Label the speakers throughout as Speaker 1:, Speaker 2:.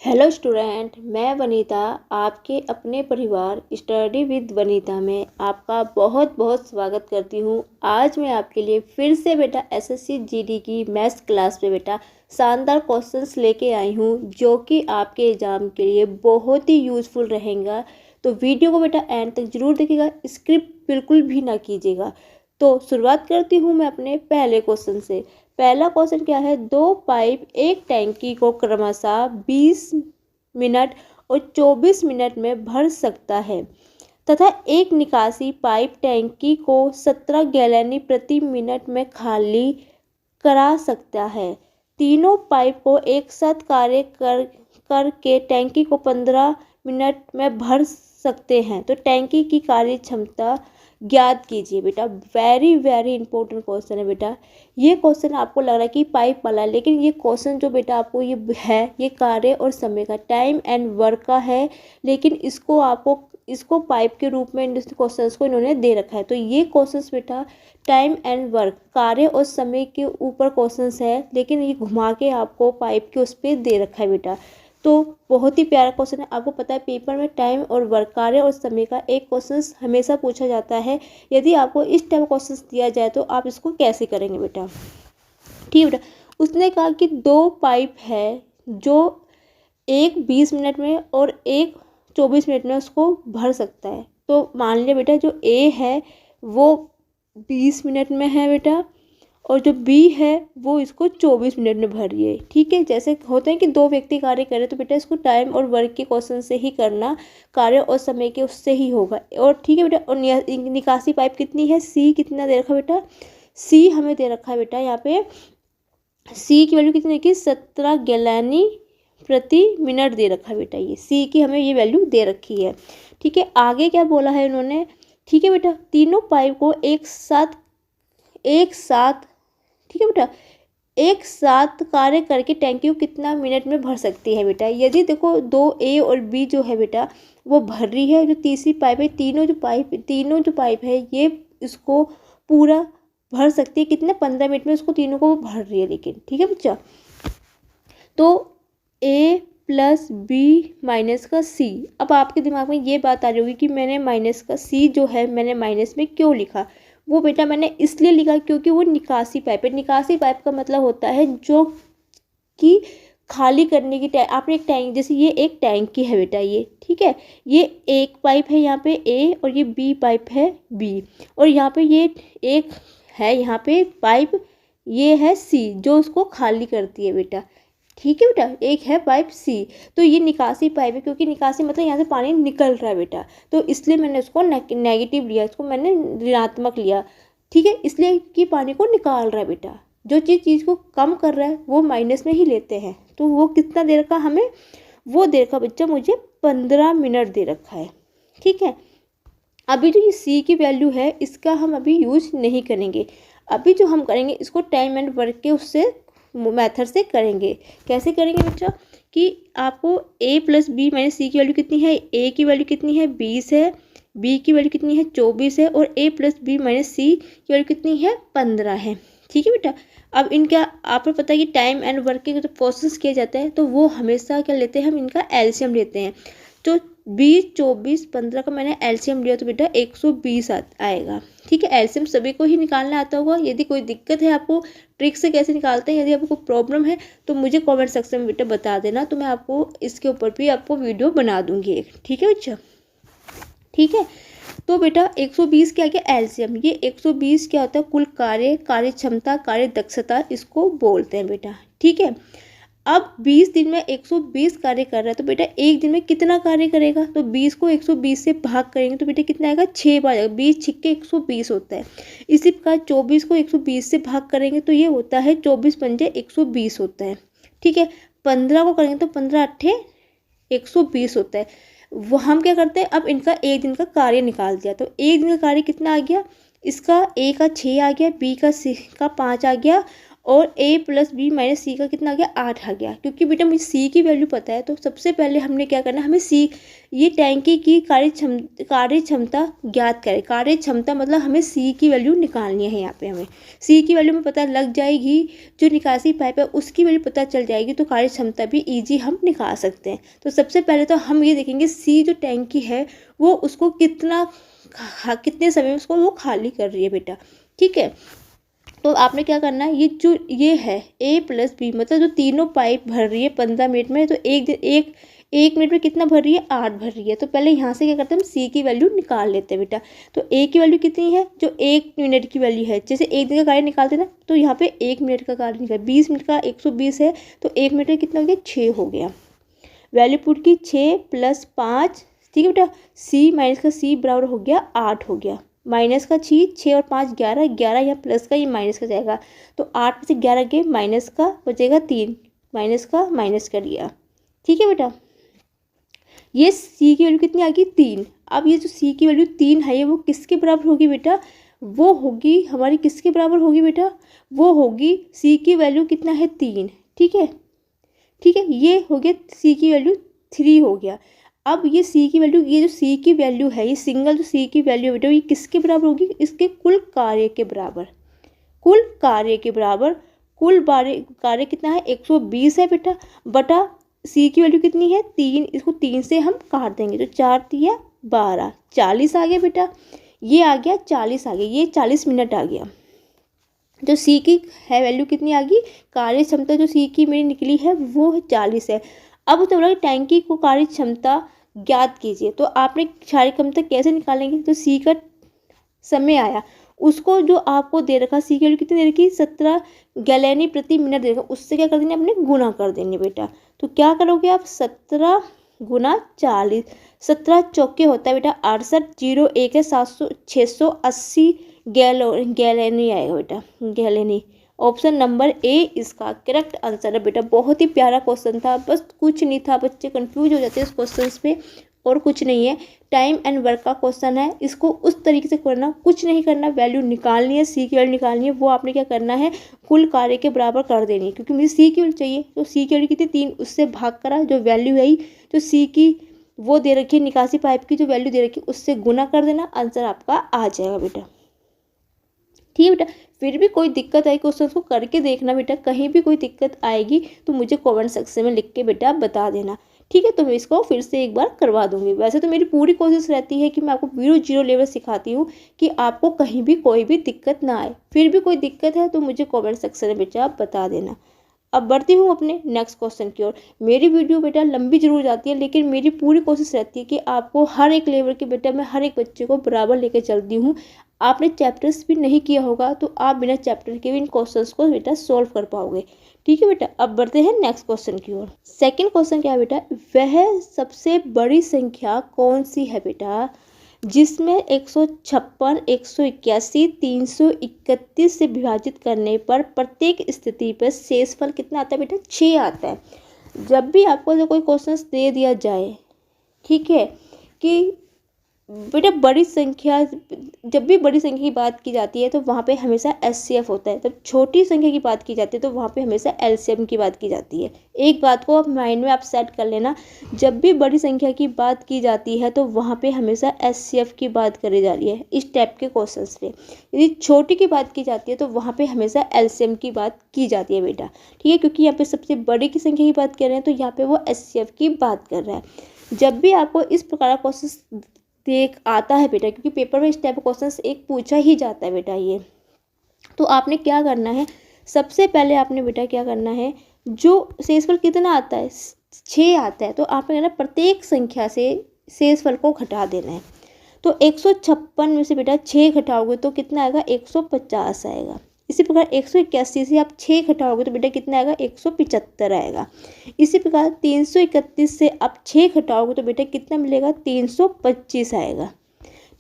Speaker 1: Hello student, मैं वनीता आपके अपने परिवार स्टडी विद वनीता में आपका बहुत बहुत स्वागत करती हूँ। आज मैं आपके लिए फिर से बेटा एसएससी जीडी की मैथ्स क्लास में बेटा शानदार क्वेश्चंस लेके आई हूँ जो कि आपके एग्ज़ाम के लिए बहुत ही यूज़फुल रहेगा। तो वीडियो को बेटा एंड तक ज़रूर देखिएगा, स्किप बिल्कुल भी ना कीजिएगा। तो शुरुआत करती हूँ मैं अपने पहले क्वेश्चन से। पहला क्वेश्चन क्या है, दो पाइप एक टैंकी को क्रमशः 20 मिनट और 24 मिनट में भर सकता है तथा एक निकासी पाइप टैंकी को 17 गैलन प्रति मिनट में खाली करा सकता है। तीनों पाइप को एक साथ कार्य करके टैंकी को 15 मिनट में भर सकते हैं, तो टैंकी की कार्य क्षमता ज्ञात कीजिए। बेटा वेरी वेरी इंपॉर्टेंट क्वेश्चन है बेटा। ये क्वेश्चन आपको लग रहा है कि पाइप वाला है, लेकिन ये क्वेश्चन जो बेटा आपको ये है ये कार्य और समय का, टाइम एंड वर्क का है, लेकिन इसको पाइप के रूप में क्वेश्चंस को इन्होंने दे रखा है। तो ये क्वेश्चंस बेटा टाइम एंड वर्क, कार्य और समय के ऊपर क्वेश्चंस है, लेकिन ये घुमा के आपको पाइप के उस पर दे रखा है बेटा। तो बहुत ही प्यारा क्वेश्चन है। आपको पता है पेपर में टाइम और वर्क, कार्य और समय का एक क्वेश्चन हमेशा पूछा जाता है। यदि आपको इस टाइप क्वेश्चन दिया जाए तो आप इसको कैसे करेंगे बेटा। ठीक है बेटा, उसने कहा कि दो पाइप है जो एक 20 मिनट में और एक 24 मिनट में उसको भर सकता है। तो मान लिया बेटा जो ए है वो 20 मिनट में है बेटा, और जो बी है वो इसको 24 मिनट में भर रही है। ठीक है, जैसे होते हैं कि दो व्यक्ति कार्य करें तो बेटा इसको टाइम और वर्क के क्वेश्चन से ही करना, कार्य और समय के उससे ही होगा। और ठीक है बेटा, और निकासी पाइप कितनी है, सी कितना दे रखा बेटा, सी हमें दे रखा है बेटा यहाँ पे सी की वैल्यू कितनी देखिए 17 गैलन प्रति मिनट दे रखा है बेटा। ये सी की हमें ये वैल्यू दे रखी है। ठीक है, आगे क्या बोला है इन्होंने, ठीक है बेटा, तीनों पाइप को एक साथ ठीक है बेटा एक साथ कार्य करके टैंकी को कितना मिनट में भर सकती है बेटा। यदि देखो दो ए और बी जो है बेटा वो भर रही है, जो तीसरी पाइप है, तीनों जो पाइप है ये इसको पूरा भर सकती है कितने 15 मिनट में, उसको तीनों को वो भर रही है। लेकिन ठीक है बच्चा, तो ए प्लस बी माइनस का सी। अब आपके दिमाग में ये बात आ रही होगी कि मैंने माइनस का सी जो है मैंने माइनस में क्यों लिखा। वो बेटा मैंने इसलिए लिखा क्योंकि वो निकासी पाइप है। निकासी पाइप का मतलब होता है जो कि खाली करने की आपने एक टैंक, जैसे ये एक टैंकी है बेटा ये, ठीक है, ये एक पाइप है यहाँ पे ए और ये बी पाइप है बी, और यहाँ पे ये एक है यहाँ पे पाइप ये है सी जो उसको खाली करती है बेटा। ठीक है बेटा, एक है पाइप सी, तो ये निकासी पाइप है क्योंकि निकासी मतलब यहाँ से पानी निकल रहा है बेटा, तो इसलिए मैंने उसको नेगेटिव लिया, इसको मैंने ऋणात्मक लिया। ठीक है, इसलिए कि पानी को निकाल रहा है बेटा। जो चीज़ को कम कर रहा है वो माइनस में ही लेते हैं। तो वो कितना दे रखा हमें, वो दे रखा बच्चा मुझे 15 मिनट दे रखा है। ठीक है, अभी जो ये सी की वैल्यू है इसका हम अभी यूज नहीं करेंगे। अभी जो हम करेंगे इसको टाइम एंड वर्क के उससे मेथड से करेंगे। कैसे करेंगे बच्चा कि आपको a प्लस बी माइनस सी की वैल्यू कितनी है, a की वैल्यू कितनी है 20 है, b की वैल्यू कितनी है 24 है, और a प्लस बी माइनस सी की वैल्यू कितनी है 15 है। ठीक है बेटा, अब इनका आपको पता है कि टाइम एंड वर्क के जो प्रोसेस किया जाता है तो वो हमेशा क्या लेते हैं, हम इनका एलसीएम लेते हैं। तो 20 24 15 का मैंने एलसीएम लिया तो बेटा 120 आएगा। ठीक है, एलसीएम सभी को ही निकालना आता होगा। यदि कोई दिक्कत है आपको ट्रिक से कैसे निकालते हैं, यदि आपको कोई प्रॉब्लम है तो मुझे कमेंट सेक्शन में बेटा बता देना, तो मैं आपको इसके ऊपर भी आपको वीडियो बना दूंगी एक। ठीक है बच्चा, ठीक है, तो बेटा 120 क्या गया एलसीएम, ये 120 क्या होता है कुल कार्य, कार्य क्षमता, कार्य दक्षता इसको बोलते हैं बेटा। ठीक है, अब 20 दिन में 120 कार्य कर रहा है तो बेटा एक दिन में कितना कार्य करेगा, तो 20 को 120 से भाग करेंगे तो बेटा कितना आएगा 6 बार आएगा, 20 छिक्के 120 होता है। इसी प्रकार 24 को 120 से भाग करेंगे तो ये होता है 24 पंजे 120 होता है। ठीक है, 15 को करेंगे तो 15 अट्ठे 120 होता है। वो हम क्या करते हैं, अब इनका एक दिन का कार्य निकाल दिया तो एक दिन का कार्य कितना आ गया, इसका ए का 6 आ गया, बी का 5 आ गया, और a प्लस बी माइनस सी का कितना आ गया 8 आ गया। क्योंकि बेटा मुझे c की वैल्यू पता है तो सबसे पहले हमने क्या करना है, हमें c ये टैंकी की कार्य क्षमता ज्ञात करें। कार्य क्षमता मतलब हमें c की वैल्यू निकालनी है। यहाँ पे हमें c की वैल्यू में पता लग जाएगी, जो निकासी पाइप है उसकी वैल्यू पता चल जाएगी तो कार्य क्षमता भी ईजी हम निकाल सकते हैं। तो सबसे पहले तो हम ये देखेंगे c जो टैंकी है वो उसको कितने समय में उसको वो खाली कर रही है बेटा। ठीक है, तो आपने क्या करना है, ये है a प्लस बी मतलब जो तीनों पाइप भर रही है 15 मिनट में, तो एक मिनट में कितना भर रही है 8 भर रही है। तो पहले यहाँ से क्या करते हैं, हम c की वैल्यू निकाल लेते हैं बेटा। तो a की वैल्यू कितनी है, जो 1 मिनट की वैल्यू है, जैसे एक दिन का कार्य निकालते हैं ना, तो यहाँ पे 1 मिनट का कार्य निकाल 20 मिनट का 120 है, तो 1 मिनट में कितना हो गया 6 हो गया। वैल्यू पुट की 6 प्लस 5, ठीक है बेटा, c माइनस का c बराबर हो गया 8 हो गया। माइनस का 6 और 5 11, यहाँ प्लस का ये माइनस का जाएगा, तो 8 में से 11 के माइनस का बचेगा 3, माइनस का माइनस कर लिया। ठीक है बेटा, ये c की वैल्यू कितनी आ गई 3। अब ये जो c की वैल्यू 3 है ये वो किसके बराबर होगी बेटा, वो होगी हमारी किसके बराबर होगी बेटा, वो होगी c की वैल्यू कितना है 3। ठीक है, ये हो गया c की वैल्यू 3 हो गया। अब ये c की वैल्यू, ये जो c की वैल्यू है, ये सिंगल जो c की वैल्यू है बेटा, ये किसके बराबर होगी, इसके कुल कार्य के बराबर। कुल कार्य के बराबर, कुल कार्य कितना है 120 है बेटा, बटा c की वैल्यू कितनी है 3, इसको 3 से हम काट देंगे तो 4 तिया 12, 40 आ गया बेटा। ये आ गया 40 आ गया, ये 40 मिनट आ गया। जो c की है वैल्यू कितनी आ गई, कार्य क्षमता जो c की मेरी निकली है वो 40 है। अब तो बोला टैंकी को कार्य क्षमता ज्ञात कीजिए, तो आपने कार्य क्षमता कैसे निकालेंगे, तो c का समय आया उसको जो आपको दे रखा c की वैल्यू कितनी दे रखी 17 गैलेनी प्रति मिनट दे रखा, उससे क्या कर देंगे अपने गुना कर देंगे बेटा। तो क्या करोगे आप 17 गुना 40, 17 चौके होता है बेटा 68, 0 1 है 700, 680 गैलेनी आएगा बेटा, गैलेनी। ऑप्शन नंबर ए इसका करेक्ट आंसर है बेटा। बहुत ही प्यारा क्वेश्चन था, बस कुछ नहीं था, बच्चे कंफ्यूज हो जाते हैं इस क्वेश्चन पे, और कुछ नहीं है। टाइम एंड वर्क का क्वेश्चन है, इसको उस तरीके से करना, कुछ नहीं करना, वैल्यू निकालनी है, सी की वैल्यू निकालनी है, वो आपने क्या करना है कुल कार्य के बराबर कर देनी है। क्योंकि मुझे सी की वैल्यू चाहिए, तो सी की वैल्यू कितनी 3, उससे भाग करा, जो वैल्यू है जो सी की वो दे रखी है, निकासी पाइप की जो वैल्यू दे रखी है उससे गुना कर देना, आंसर आपका आ जाएगा बेटा। ठीक है बेटा, फिर भी कोई दिक्कत आई क्वेश्चन को करके देखना बेटा, कहीं भी कोई दिक्कत आएगी तो मुझे कमेंट सेक्शन में लिख के बेटा बता देना। ठीक है, तो मैं इसको फिर से एक बार करवा दूंगी। वैसे तो मेरी पूरी कोशिश रहती है कि मैं आपको 0 लेवल सिखाती हूँ कि आपको कहीं भी कोई भी दिक्कत ना आए। फिर भी कोई दिक्कत है तो मुझे कमेंट सेक्शन में बेटा बता देना। अब बढ़ती हूँ अपने नेक्स्ट क्वेश्चन की ओर। मेरी वीडियो बेटा लंबी जरूर जाती है, लेकिन मेरी पूरी कोशिश रहती है कि आपको हर एक लेवल के बेटा मैं हर एक बच्चे को बराबर लेकर चलती हूँ। आपने चैप्टर्स भी नहीं किया होगा तो आप बिना चैप्टर के भी इन क्वेश्चंस को बेटा सॉल्व कर पाओगे। ठीक है बेटा, अब बढ़ते हैं नेक्स्ट क्वेश्चन की ओर। सेकंड क्वेश्चन क्या है बेटा, वह सबसे बड़ी संख्या कौन सी है बेटा जिसमें 156, 181, 331 से विभाजित करने पर प्रत्येक स्थिति पर शेषफल कितना आता है बेटा 6 आता है। जब भी आपको जो कोई क्वेश्चन दे दिया जाए, ठीक है, कि बेटा बड़ी संख्या, जब भी बड़ी संख्या की बात की जाती है तो वहाँ पे हमेशा एचसीएफ होता है, जब छोटी संख्या की बात की जाती है तो वहाँ पे हमेशा एलसीएम की बात की जाती है। एक बात को आप माइंड में आप सेट कर लेना, जब भी बड़ी संख्या की बात की जाती है तो वहाँ पे हमेशा एचसीएफ की बात करी जा रही है इस टाइप के क्वेश्चन पे। यदि छोटी की बात की जाती है तो वहाँ पर हमेशा एलसीएम की बात की जाती है बेटा। ठीक है, क्योंकि यहाँ पर सबसे बड़ी की संख्या की बात कर रहे हैं तो यहाँ पर वो एचसीएफ की बात कर रहा है। जब भी आपको इस प्रकार का क्वेश्चन देख आता है बेटा, क्योंकि पेपर में इस टाइप का क्वेश्चन एक पूछा ही जाता है बेटा ये, तो आपने क्या करना है, सबसे पहले आपने बेटा क्या करना है, जो शेषफल कितना आता है 6 आता है, तो आपने कहना प्रत्येक संख्या से शेषफल को घटा देना है। तो 156 में से बेटा 6 घटाओगे तो कितना आएगा 150 आएगा। इसी प्रकार 181 से आप 6 घटाओगे तो बेटा कितना आएगा 175 आएगा। इसी प्रकार 331 से आप 6 घटाओगे तो बेटा कितना मिलेगा 325 आएगा।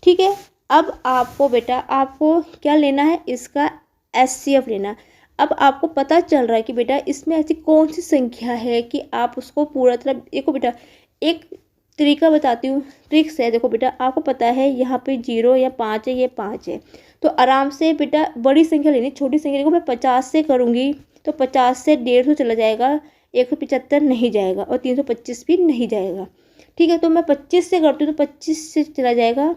Speaker 1: ठीक है, अब आपको बेटा आपको क्या लेना है, इसका एचसीएफ लेना। अब आपको पता चल रहा है कि बेटा इसमें ऐसी कौन सी संख्या है कि आप उसको पूरा तरह, देखो बेटा एक तरीका बताती हूँ, ट्रिक्स है। देखो बेटा, आपको पता है यहाँ पे 0 या 5 है, ये 5 है, तो आराम से बेटा बड़ी संख्या लेनी, छोटी संख्या को मैं 50 से करूँगी तो 50 से 150 चला जाएगा, 175 नहीं जाएगा और 325 भी नहीं जाएगा। ठीक है, तो मैं 25 से करती हूँ तो 25 से चला जाएगा।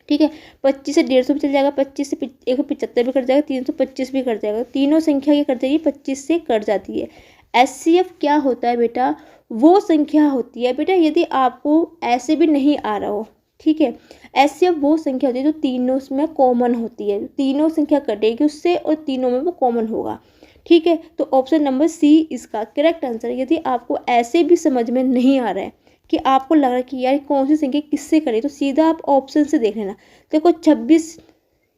Speaker 1: ठीक है, 25 से 150 भी चल जाएगा, 25 से 175 भी कट जाएगा, 325 भी कट जाएगा। तीनों संख्या ये कट जाएगी, 25 से कट जाती है। HCF क्या होता है बेटा? वो संख्या होती है बेटा, यदि आपको ऐसे भी नहीं आ रहा हो, ठीक है, HCF वो संख्या होती है जो तीनों में कॉमन होती है, तीनों संख्या कटेगी उससे और तीनों में वो कॉमन होगा। ठीक है, तो ऑप्शन नंबर सी इसका करेक्ट आंसर है। यदि आपको ऐसे भी समझ में नहीं आ रहा है कि आपको लग रहा है कि यार कौन सी संख्या किससे करे, तो सीधा आप ऑप्शन से देख लेना। देखो 26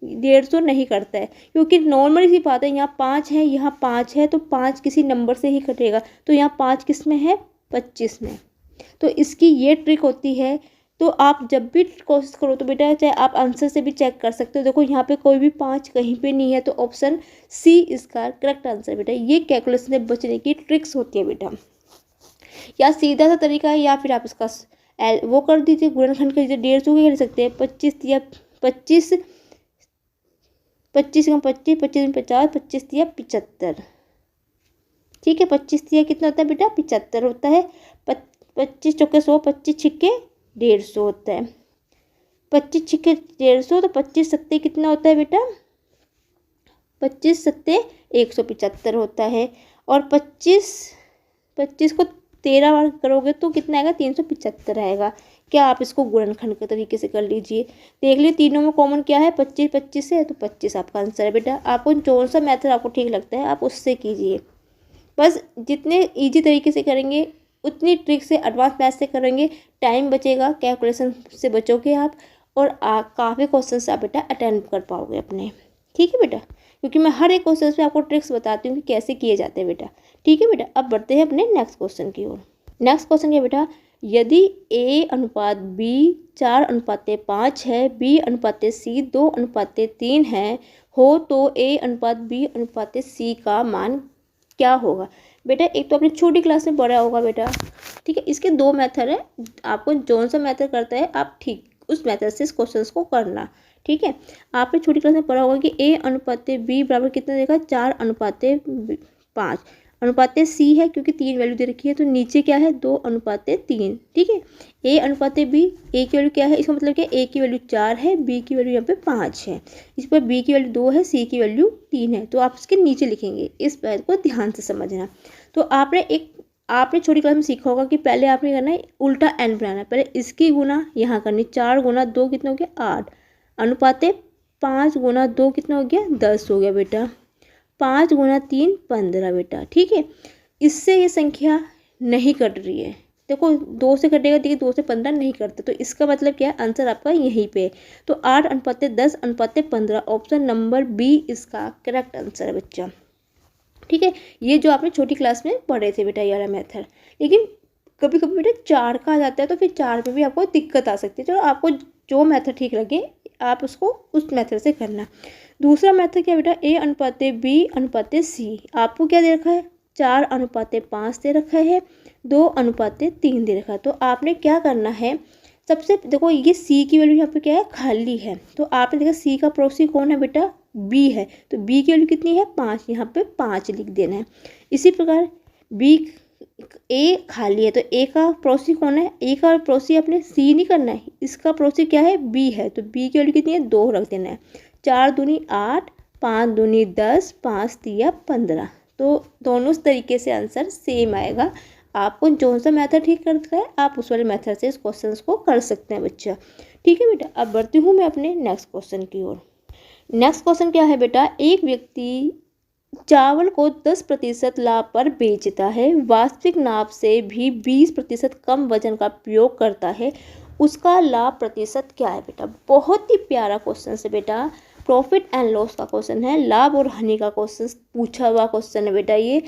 Speaker 1: 150 नहीं करता है, क्योंकि नॉर्मली सी बात है, यहाँ 5 है, यहाँ 5 है, तो 5 किसी नंबर से ही कटेगा, तो यहाँ 5 किस में है? 25 में। तो इसकी ये ट्रिक होती है। तो आप जब भी कोशिश करो तो बेटा, चाहे आप आंसर से भी चेक कर सकते हो। देखो यहाँ पे कोई भी 5 कहीं पे नहीं है, तो ऑप्शन सी इसका करेक्ट आंसर बेटा। ये कैलकुलेशन से बचने की ट्रिक्स होती है बेटा, या सीधा सा तरीका है, या फिर आप इसका वो कर दीजिए, गुणनखंड कर दीजिए। 150 के कर सकते हैं, 25 दिया 25, 25 का 25, 25 में 50, 25 दिया 75। ठीक है, 25 दिया कितना होता है बेटा? 75 होता है। 25 चौके 100, 25 छिक्के 150 होता है। 25 छिक्के 150, तो 25 सत्ते कितना होता है बेटा? 25 सत्ते 175 होता है। और 25 को 13 बार करोगे तो कितना आएगा? 375 आएगा। क्या आप इसको गुणनखंड के तरीके से कर लीजिए। देख लीजिए तीनों में कॉमन क्या है? 25 25 है, तो 25 आपका आंसर है बेटा। आपको कौन सा मेथड आपको ठीक लगता है आप उससे कीजिए। बस जितने इजी तरीके से करेंगे उतनी ट्रिक से, एडवांस मैथ से करेंगे, टाइम बचेगा, कैलकुलेशन से बचोगे आप, और काफ़ी क्वेश्चन आप बेटा अटेम्प्ट कर पाओगे अपने। ठीक है बेटा, क्योंकि मैं हर एक क्वेश्चन पे आपको ट्रिक्स बताती हूँ कि कैसे किए जाते हैं बेटा। ठीक है बेटा, अब बढ़ते हैं अपने नेक्स्ट क्वेश्चन की ओर। नेक्स्ट क्वेश्चन है बेटा, यदि A अनुपात B 4:5 है, B अनुपात C 2:3 है हो, तो A अनुपात B अनुपात C का मान क्या होगा? बेटा एक तो अपनी छोटी क्लास में पढ़ा होगा बेटा। ठीक है, इसके दो मेथड है, आपको जौन सा मेथड करता है आप ठीक उस मेथड से इस क्वेश्चन को करना। ठीक है, आपने छोटी क्लास में पढ़ा होगा कि A अनुपात B बराबर कितना देगा? 4:5। अनुपात C है क्योंकि 3 वैल्यू दे रखी है, तो नीचे क्या है? 2:3। ठीक है, A अनुपात B, A की वैल्यू क्या है? इसका मतलब क्या है? A की वैल्यू 4 है, B की वैल्यू यहाँ पे 5 है, इस पर B की वैल्यू 2 है, C की वैल्यू 3 है, तो आप इसके नीचे लिखेंगे। इस बात को ध्यान से समझना। तो आपने छोटी क्लास में सीखा होगा कि पहले आपने करना है उल्टा n बनाना है, पहले इसकी गुना यहाँ करनी, 4 गुना 2 कितना हो गया? 8, अनुपात 5 गुना 2 कितना हो गया? 10 हो गया बेटा, 5 गुना 3 15 बेटा। ठीक है, इससे ये संख्या नहीं कट रही है। देखो 2 से कटेगा, देखिए 2 से 15 नहीं करते, तो इसका मतलब क्या है? आंसर आपका यहीं पे है। तो 8:10:15, ऑप्शन नंबर बी इसका करेक्ट आंसर है बच्चा। ठीक है, ये जो आपने छोटी क्लास में पढ़े थे बेटा ये वाला मेथड। लेकिन कभी कभी बेटा 4 का आ जाता है, तो फिर 4 पे भी आपको दिक्कत आ सकती है। चलो आपको जो मेथड ठीक लगे आप उसको उस मेथड से करना। दूसरा मेथड क्या बेटा? A अनुपात B अनुपात C। आपको क्या दे रखा है? 4:5 दे रखा है, 2:3 दे रखा है। तो आपने क्या करना है? सबसे देखो ये C की वैल्यू यहाँ पे क्या है? खाली है, तो आपने देखा C का पड़ोसी कौन है बेटा? B है, तो B की वैल्यू कितनी है? 5, यहाँ पे 5 लिख देना है। इसी प्रकार A खाली है, तो A का पड़ोसी कौन है? A का पड़ोसी अपने C नहीं करना है, इसका पड़ोसी क्या है? B है, तो B की वैल्यू कितनी है? 2 रख देना है। 4 दूनी 8, 5 दूनी 10, 5 तिया 15। तो दोनों तरीके से आंसर सेम आएगा। आपको जो सा मेथड ठीक करता है आप उस वाले मेथड से इस क्वेश्चन को कर सकते हैं बच्चा। ठीक है बेटा, अब बढ़ती हूँ मैं अपने नेक्स्ट क्वेश्चन की ओर। नेक्स्ट क्वेश्चन क्या है बेटा? एक व्यक्ति चावल को 10% लाभ पर बेचता है, वास्तविक नाप से भी 20% कम वजन का प्रयोग करता है, उसका लाभ प्रतिशत क्या है बेटा? बहुत ही प्यारा क्वेश्चन है बेटा, प्रॉफिट एंड लॉस का क्वेश्चन है, लाभ और हानि का क्वेश्चन पूछा हुआ क्वेश्चन है बेटा। ये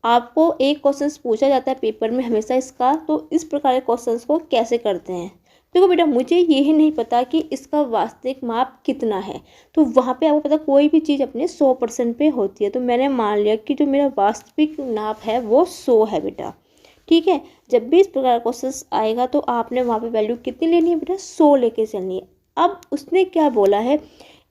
Speaker 1: आपको एक क्वेश्चन पूछा जाता है पेपर में हमेशा इसका, तो इस प्रकार के क्वेश्चन को कैसे करते हैं? देखो बेटा, मुझे यही नहीं पता कि इसका वास्तविक माप कितना है, तो वहाँ पे आपको पता कोई भी चीज़ अपने 100% पे होती है, तो मैंने मान लिया कि जो मेरा वास्तविक नाप है वो 100 है बेटा। ठीक है। जब भी इस प्रकार का क्वेश्चन आएगा तो आपने वहाँ पे वैल्यू कितनी लेनी है बेटा, 100 लेके चलनी है। अब उसने क्या बोला है,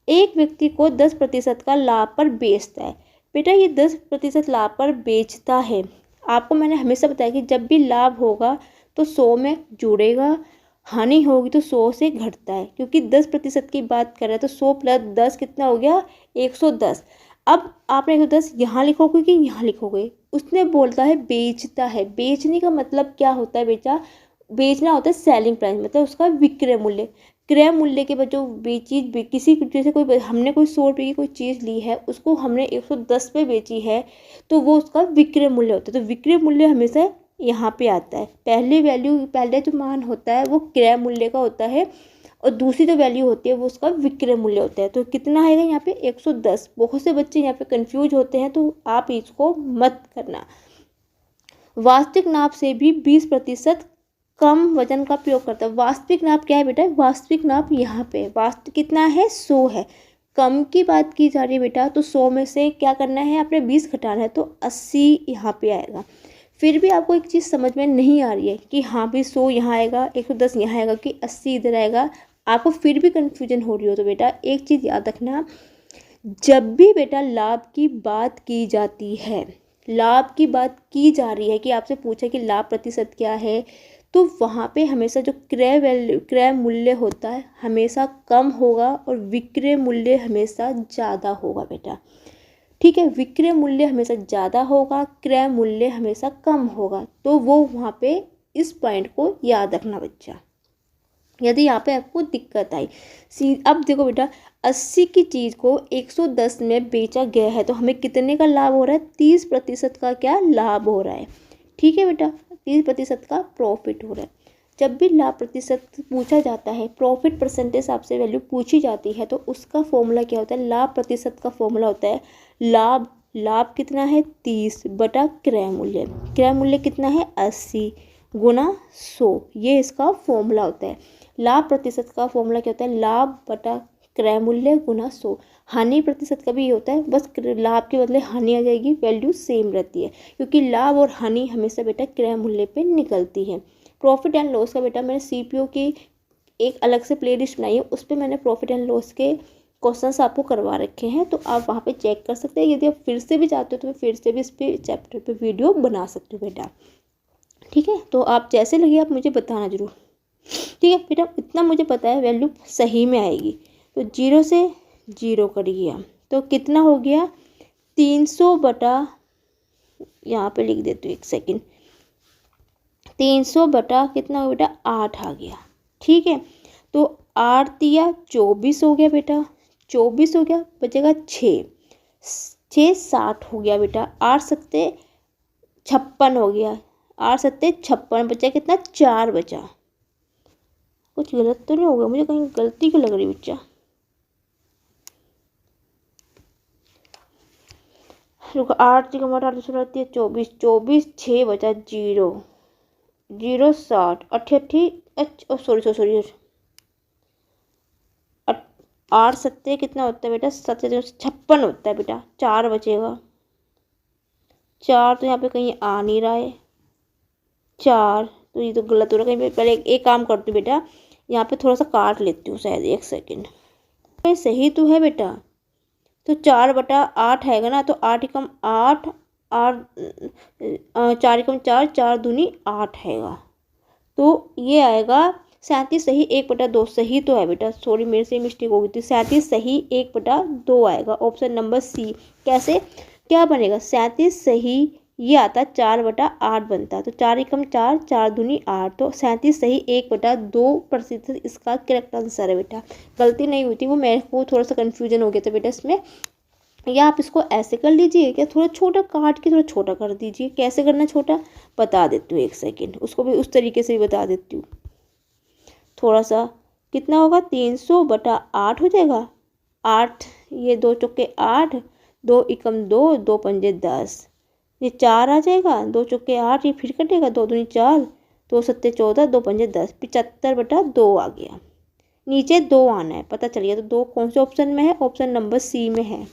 Speaker 1: एक व्यक्ति को 10% का लाभ पर बेचता है। बेटा ये 10% लाभ पर बेचता है, आपको मैंने हमेशा बताया कि जब भी लाभ होगा तो 100 में जुड़ेगा, हानि होगी तो 100 से घटता है, क्योंकि 10% की बात कर रहे हैं तो 100 + 10 कितना हो गया, 110। अब आपने 110 यहाँ लिखोगे कि यहाँ लिखोगे, उसने बोलता है बेचता है। बेचने का मतलब क्या होता है बेटा, बेचना होता है सेलिंग प्राइस, मतलब उसका विक्रय मूल्य। क्रय मूल्य के बाद जो चीज़ किसी जैसे कोई हमने कोई 100 रुपये की कोई चीज़ ली है, उसको हमने 110 पे बेची है, तो वो उसका विक्रय मूल्य होता है। तो विक्रय मूल्य हमेशा यहाँ पे आता है। पहले जो मान होता है वो क्रय मूल्य का होता है, और दूसरी जो वैल्यू होती है वो उसका विक्रय मूल्य होता है। तो कितना आएगा यहाँ पे, 110। बहुत से बच्चे यहाँ पे कंफ्यूज होते हैं, तो आप इसको मत करना। वास्तविक नाप से भी 20% कम वजन का प्रयोग करता है। वास्तविक नाप क्या है बेटा, वास्तविक नाप यहाँ पे वास्तविक कितना है, 100 है। कम की बात की जा रही है बेटा, तो 100 में से क्या करना है, आपने 20 घटाना है, तो 80 यहाँ पे आएगा। फिर भी आपको एक चीज़ समझ में नहीं आ रही है कि हाँ भी 100 यहाँ आएगा, 110 यहाँ आएगा, कि 80 इधर आएगा, आपको फिर भी कन्फ्यूजन हो रही हो, तो बेटा एक चीज़ याद रखना, जब भी बेटा लाभ की बात की जाती है, लाभ की बात की जा रही है कि आपसे पूछा कि लाभ प्रतिशत क्या है, तो वहाँ पे हमेशा जो क्रय मूल्य होता है हमेशा कम होगा और विक्रय मूल्य हमेशा ज़्यादा होगा बेटा। ठीक है, विक्रय मूल्य हमेशा ज़्यादा होगा, क्रय मूल्य हमेशा कम होगा। तो वो वहाँ पे इस पॉइंट को याद रखना बच्चा, यदि यहाँ पे आपको दिक्कत आई। अब देखो बेटा, 80 की चीज़ को 110 में बेचा गया है, तो हमें कितने का लाभ हो रहा है, 30% का क्या लाभ हो रहा है। ठीक है बेटा, 30% का प्रॉफिट हो रहा है। जब भी लाभ प्रतिशत पूछा जाता है, प्रॉफिट परसेंटेज आपसे वैल्यू पूछी जाती है, तो उसका फॉर्मूला क्या होता है, लाभ प्रतिशत का फॉर्मूला होता है लाभ कितना है, 30 बटा क्रय मूल्य। क्रय मूल्य कितना है, 80 गुना 100, ये इसका फॉर्मूला होता है। लाभ प्रतिशत का फॉर्मूला क्या होता है, लाभ बटा क्रय मूल्य गुना 100। हानि प्रतिशत का भी ये होता है, बस लाभ के बदले हानि आ जाएगी, वैल्यू सेम रहती है, क्योंकि लाभ और हानि हमेशा बेटा क्रय मूल्य पे निकलती है। प्रॉफिट एंड लॉस का बेटा मैंने सीपीओ की एक अलग से प्लेलिस्ट बनाई है, उस पर मैंने प्रॉफिट एंड लॉस के क्वेश्चंस आपको करवा रखे हैं, तो आप वहाँ पे चेक कर सकते हैं। यदि आप फिर से भी चाहते हो तो मैं फिर से भी इस पे चैप्टर पे वीडियो बना सकती हूँ बेटा। ठीक है, तो आप जैसे लगे आप मुझे बताना जरूर। ठीक है बेटा, इतना मुझे पता है वैल्यू सही में आएगी। तो 0 से 0 कट गया, तो कितना हो गया, 300 बटा, यहाँ पे लिख देती हूँ, एक सेकेंड, 300 बटा कितना हो बेटा, 8 आ गया। ठीक है, तो 8 दिया 24 हो गया बेटा, 24 हो गया, बचेगा 6 60 हो गया बेटा, 8 सत्ते 56 हो गया, 8 सत्ते 56, बचा कितना, 4 बचा। कुछ गलत तो नहीं होगा, मुझे कहीं गलती क्यों लग रही बच्चा, रुको, 8 की 8 है 24, 24 6 बचा, 0 0 60 अच्छा सॉरी 8 सत्ते कितना होता है बेटा, 56 होता है बेटा, 4 बचेगा, 4 तो यहाँ पे कहीं आ नहीं रहा है, 4 तो ये तो गलत हो रहा है कहीं पे। पहले एक काम करती हूँ बेटा, यहाँ पे थोड़ा सा काट लेती हूँ शायद, एक सेकेंड, सही तो है बेटा। तो 4 बटा 8 हैगा ना, तो 8 एकम 8 8 4 एकम 4 4 दूनी 8 हैगा, तो ये आएगा 37 सही 1/2 सही तो है बेटा, सॉरी मेरे से मिस्टेक हो गई थी, 37 सही 1/2 आएगा, ऑप्शन नंबर सी। कैसे क्या बनेगा, 37 सही ये आता 4/8 बनता है, तो 4 एकम 4 4 दूनी 8, तो 37 सही 1/2% इसका करेक्ट आंसर है बेटा। गलती नहीं हुई थी, वो मेरे को थोड़ा सा कन्फ्यूजन हो गया था बेटा इसमें, या आप इसको ऐसे कर लीजिए, क्या थोड़ा छोटा काट के थोड़ा छोटा कर दीजिए, कैसे करना छोटा बता देती हूँ, एक सेकेंड, उसको भी उस तरीके से भी बता देती हूँ। थोड़ा सा कितना होगा, 300 बटा 8 हो जाएगा, 8 ये 2 चौके 8, 2 एकम 2 2 पंजे 10, ये 4 आ जाएगा, 2 चौके 8, ये फिर कटेगा, 2 दूनी 4, 2 सत्ते 14, 2 पंजे 10, 75 बटा 2 आ गया। नीचे 2 आना है, पता चल गया, तो 2 कौन से ऑप्शन में है, ऑप्शन नंबर सी में है।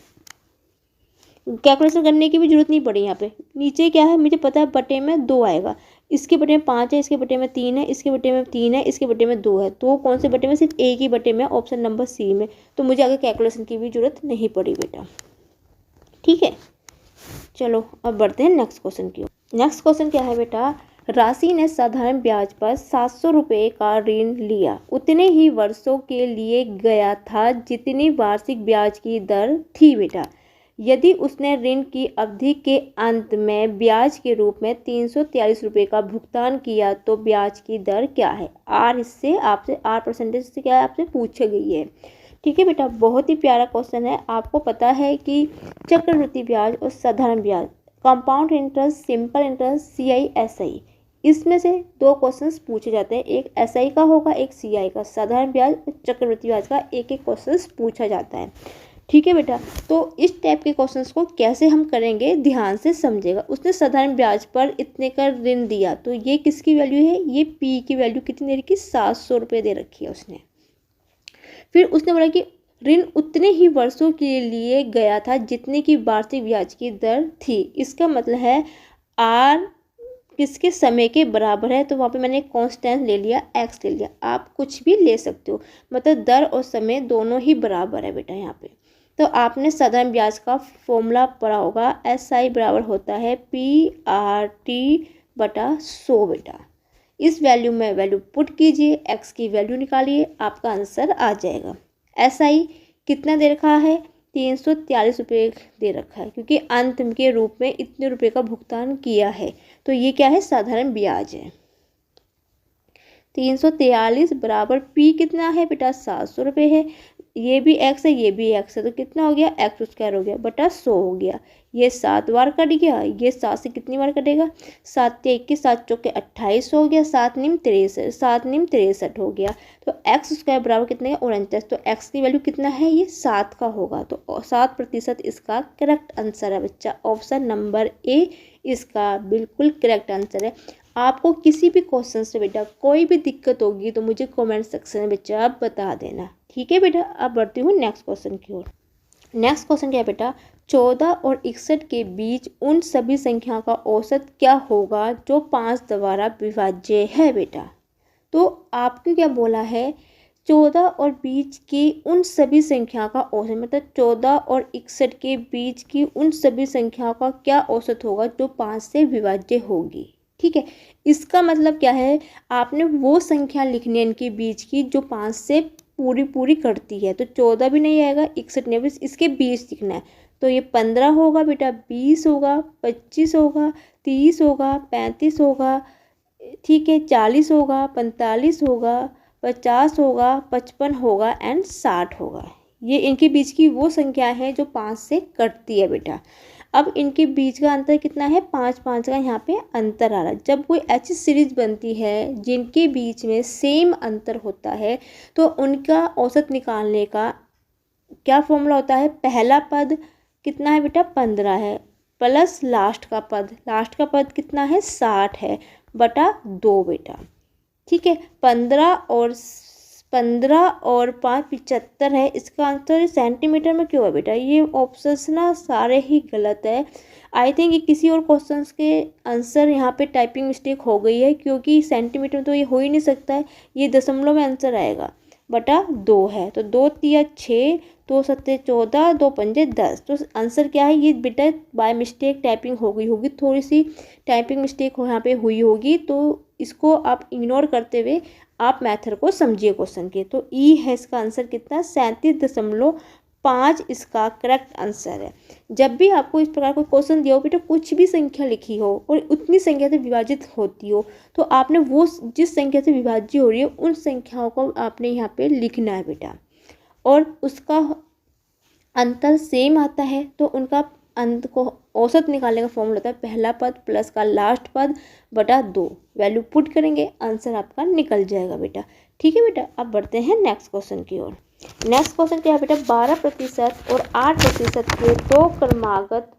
Speaker 1: कैलकुलेशन करने की भी जरूरत नहीं पड़ी, यहाँ पे नीचे क्या है मुझे पता है, बटे में 2 आएगा, इसके बटे में 5 है, इसके बटे में 3 है, इसके बटे में 3 है, इसके बटे में 2 है। तो कौन से बटे में? सिर्फ एक ही बटे में, ऑप्शन नंबर सी में। तो मुझे आगे कैलकुलेशन की भी जरूरत नहीं पड़ी बेटा। ठीक है, चलो अब बढ़ते हैं नेक्स्ट क्वेश्चन की ओर। नेक्स्ट क्वेश्चन क्या है बेटा? राशि ने साधारण ब्याज पर 700 रुपये का ऋण लिया, उतने ही वर्षों के लिए गया था जितनी वार्षिक ब्याज की दर थी बेटा। यदि उसने ऋण की अवधि के अंत में ब्याज के रूप में 343 रुपये का भुगतान किया तो ब्याज की दर क्या है? आर इससे आपसे आर परसेंटेज से क्या है आपसे पूछी गई है। ठीक है बेटा, बहुत ही प्यारा क्वेश्चन है। आपको पता है कि चक्रवृद्धि ब्याज और साधारण ब्याज, compound interest, simple interest, CI/SI, इसमें से 2 क्वेश्चंस पूछे जाते हैं। एक SI का होगा, एक CI का। साधारण ब्याज और चक्रवृद्धि ब्याज का एक एक क्वेश्चंस पूछा जाता है। ठीक है बेटा, तो इस टाइप के क्वेश्चंस को कैसे हम करेंगे ध्यान से समझेगा। उसने साधारण ब्याज पर इतने का ऋण दिया, तो ये किसकी वैल्यू है? ये P की वैल्यू कितनी दे रखी? 700 रुपये दे रखी है उसने। फिर उसने बोला कि ऋण उतने ही वर्षों के लिए गया था जितने की वार्षिक ब्याज की दर थी। इसका मतलब है आर किसके समय के बराबर है, तो वहाँ पे मैंने एक कॉन्स्टेंट ले लिया, x ले लिया। आप कुछ भी ले सकते हो, मतलब दर और समय दोनों ही बराबर है बेटा यहाँ पे। तो आपने साधारण ब्याज का फॉर्मूला पढ़ा होगा, SI बराबर होता है PRT/100 बेटा। इस वैल्यू में वैल्यू पुट कीजिए, x की वैल्यू निकालिए, आपका आंसर आ जाएगा। SI कितना दे रखा है? 343 रुपये दे रखा है, क्योंकि अंत के रूप में इतने रुपए का भुगतान किया है। तो ये क्या है? साधारण ब्याज है। 343 बराबर P कितना है बेटा? 700 रुपये है। ये भी x है, ये भी x है, तो कितना हो गया? x² हो गया बटा 100 हो गया। ये 7 बार कट गया, ये 7 से कितनी बार कटेगा? 7 के 21, 7 चौके 28 हो गया, 7 निम 63 हो गया। तो x² बराबर कितने का? 49। तो x की वैल्यू कितना है? ये 7 का होगा। तो 7% इसका करेक्ट आंसर है बच्चा। ऑप्शन नंबर ए इसका बिल्कुल करेक्ट आंसर है। आपको किसी भी क्वेश्चन से बेटा कोई भी दिक्कत होगी तो मुझे कमेंट सेक्शन में बच्चा आप बता देना। ठीक है बेटा, अब बढ़ती हूँ नेक्स्ट क्वेश्चन की ओर। नेक्स्ट क्वेश्चन क्या है बेटा? 14 और 61 के बीच उन सभी संख्या का औसत क्या होगा जो 5 द्वारा विभाज्य है बेटा। तो आपको क्या बोला है? 14 और बीच की उन सभी संख्या का औसत, मतलब 14 और 61 के बीच की उन सभी संख्या का क्या औसत होगा जो 5 से विभाज्य होगी। ठीक है, इसका मतलब क्या है? आपने वो संख्या लिखनी है इनके बीच की जो 5 से पूरी कटती है। तो 14 भी नहीं आएगा, 61 नहीं, बस इसके बीच लिखना है। तो ये 15 होगा बेटा, 20 होगा, 25 होगा, 30 होगा, 35 होगा, ठीक है, 40 होगा, 45 होगा, 50 होगा, 55 होगा एंड 60 होगा। ये इनके बीच की वो संख्या है जो 5 से कटती है बेटा। अब इनके बीच का अंतर कितना है? 5 का यहाँ पे अंतर आ रहा है। जब कोई ऐसी सीरीज बनती है जिनके बीच में सेम अंतर होता है तो उनका औसत निकालने का क्या फॉर्मूला होता है? पहला पद कितना है बेटा? 15 है, प्लस लास्ट का पद कितना है? 60 है, बटा 2 बेटा। ठीक है, 15 और 5 75 है। इसका आंसर सेंटीमीटर में क्यों है बेटा? ये ऑप्शंस ना सारे ही गलत है। आई थिंक ये किसी और क्वेश्चंस के आंसर यहाँ पे टाइपिंग मिस्टेक हो गई है, क्योंकि सेंटीमीटर तो ये हो ही नहीं सकता है। ये दशमलव में आंसर आएगा, बटा 2 है। तो 2 तिया 6, 2 सत्ते 14, 2 पंजे 10। तो आंसर क्या है? ये बेटा बाय मिस्टेक टाइपिंग हो गई होगी, थोड़ी सी टाइपिंग मिस्टेक यहाँ पे हुई होगी। तो इसको आप इग्नोर करते हुए आप मैथड को समझिए क्वेश्चन के। तो ई है इसका आंसर कितना? 37.5 इसका करेक्ट आंसर है। जब भी आपको इस प्रकार कोई क्वेश्चन दिया हो बेटा, कुछ भी संख्या लिखी हो और उतनी संख्या से विभाजित होती हो, तो आपने वो जिस संख्या से विभाज्य हो रही है उन संख्याओं को आपने यहाँ पे लिखना है बेटा, और उसका अंतर सेम आता है तो उनका अंत को औसत निकालने का फॉर्मूला होता है पहला पद प्लस का लास्ट पद बटा 2। वैल्यू पुट करेंगे, आंसर आपका निकल जाएगा बेटा। ठीक है बेटा, अब बढ़ते हैं नेक्स्ट क्वेश्चन की ओर। नेक्स्ट क्वेश्चन क्या है बेटा? 12% और 8% के 2 क्रमागत